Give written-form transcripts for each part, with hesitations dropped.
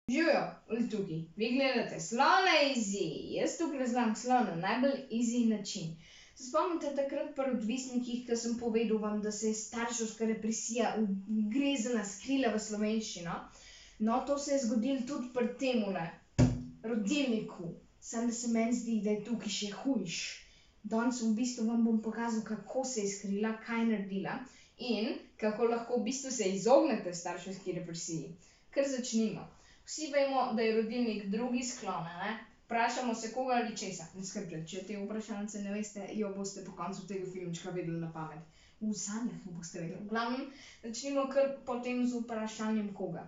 Živijo, ali tukaj, vi gledate Slona Easy, jaz tukaj razlagam slon na najbolj easy način. Se spomnite takrat pri odvisnikih, ko sem povedal vam, da se je starševska represija ugrezala, skrila v slovenščino? No, to se je zgodilo tudi pri temule rodilniku, samo da se meni zdi, da je tukaj še hujš. Danes v bistvu vam bom pokazal, kako se je skrila, kaj naredila in kako lahko v bistvu se izognete starševski represiji. Kar začnimo. Vsi vemo, da je rodilnik drugi sklon, ne? Vprašamo se koga ali česa. Ne skrbite, če te vprašalnice ne veste, jo boste po koncu tega filmčka vedeli na pamet. V sanjah jo boste vedeli. V glavnem, začnimo kar potem z vprašanjem koga.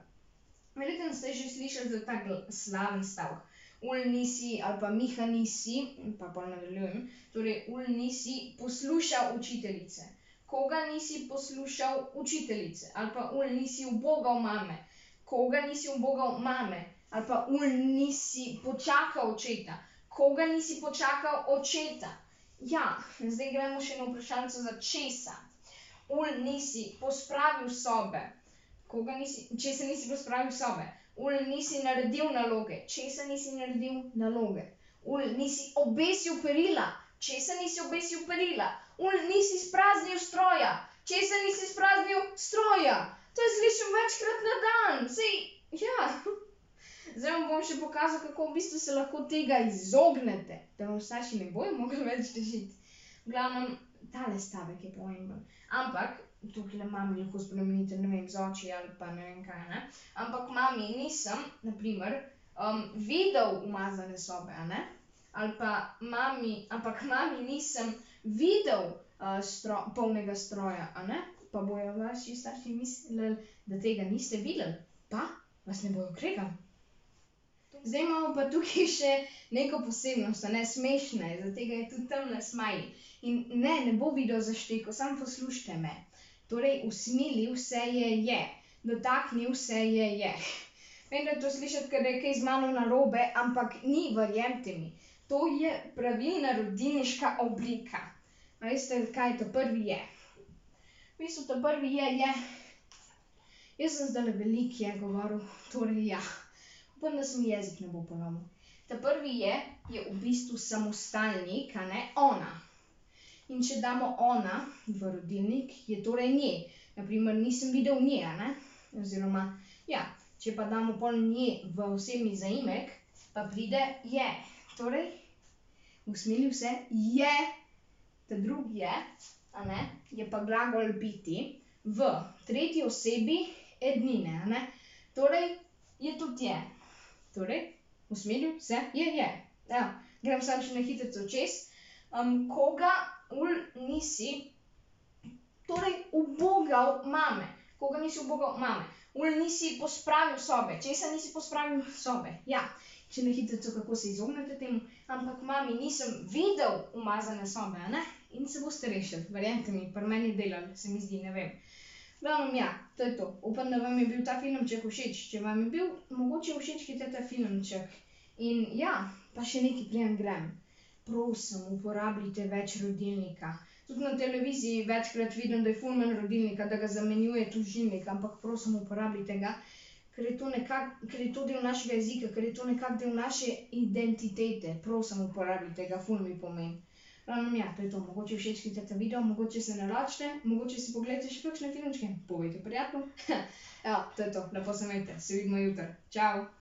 Verjetno ste že slišali za tak slaven stavek. Ul nisi ali pa Miha nisi, pa pol nadaljujem, torej ul nisi poslušal učiteljice. Koga nisi poslušal učiteljice? Ali pa ul nisi ubogal mame. Koga nisi ubogal mame? Ali pa ul nisi počakal očeta. Koga nisi počakal očeta? Ja, zdaj gremo še na vprašalnico za česa. Ul nisi pospravil sobe. Česa nisi pospravil sobe? Ul nisi naredil naloge. Česa nisi naredil naloge? Ul nisi obesil perila. Česa nisi obesil perila? Ul nisi spraznil stroja. Česa nisi spraznil stroja? To je slišim večkrat na dan. Sej, ja. Zdaj vam bom še pokazal, kako v bistvu se lahko tega izognete, da vam starši ne bojo mogli več težiti. V glavnem, tale stavek je pomemben. Ampak, tukaj mami lahko spremenite, ne vem, z oči ali pa ne vem kaj, ne. Ampak mami nisem, na primer, videl umazane sobe, a ne. Ali pa ampak mami nisem videl polnega stroja, a ne. Pa bojo vaši starši mislili, da tega niste videli, pa vas ne bojo kregali. Zdaj imamo pa tukaj še neko posebnost, a ne, smešna je, zaradi tega je tudi tamle smiley. In ne bo video zaštekal, samo poslušajte me. Torej, usmilil se je, dotaknil se je. Vem, da to slišati, da je kaj z mano narobe, ampak ni, verjemite mi. To je pravilna rodilniška oblika. A veste, kaj je to prvi je? V bistvu to prvi je. Jaz sem zdajle veliko je govoril, torej ja. Upam, da se mi jezik ne bo polomil. Ta prvi je v bistvu samostalnik, a ne, ona. In če damo ona v rodilnik, je torej nje. Na primer, nisem videl nje, a ne. Oziroma, ja, če pa damo pol nje v osebni zaimek, pa pride je. Torej, usmilil se je, ta drugi je, a ne, je pa glagol biti v tretji osebi ednine, a ne. Torej, je tudi je. Torej, usmilil se je. Evo, grem samo še na hitrico čez. Koga ul nisi, torej ubogal mame. Koga nisi ubogal mame? Ul nisi pospravil sobe. Česa nisi pospravil sobe? Ja, še na hitrico, kako se izognete temu. Ampak mami nisem videl umazane sobe, a ne. In se boste rešili, verjemite mi, pri meni delali, se mi zdi, ne vem. V glavnem, ja, to je to. Upam, da vam je bil ta filmček všeč. Če vam je bil mogoče všeč, kajte ta filmček. In ja, pa še nekaj preden grem. Prosim, uporabljajte več rodilnika. Tudi na televiziji večkrat vidim, da je ful manj rodilnika, da ga zamenjuje tožilnik, ampak prosim, uporabljajte ga, ker je to del našega jezika, ker je to nekako del naše identitete. Prosim, uporabljajte ga, ful mi pomeni. Ja, to je to. Mogoče všeč kajte ta video, mogoče se nalačite, mogoče si pogledate še kakšne filmčke, povejte prijatelju. Evo, to je to. Lepo se imejte. Se vidimo jutri. Čau!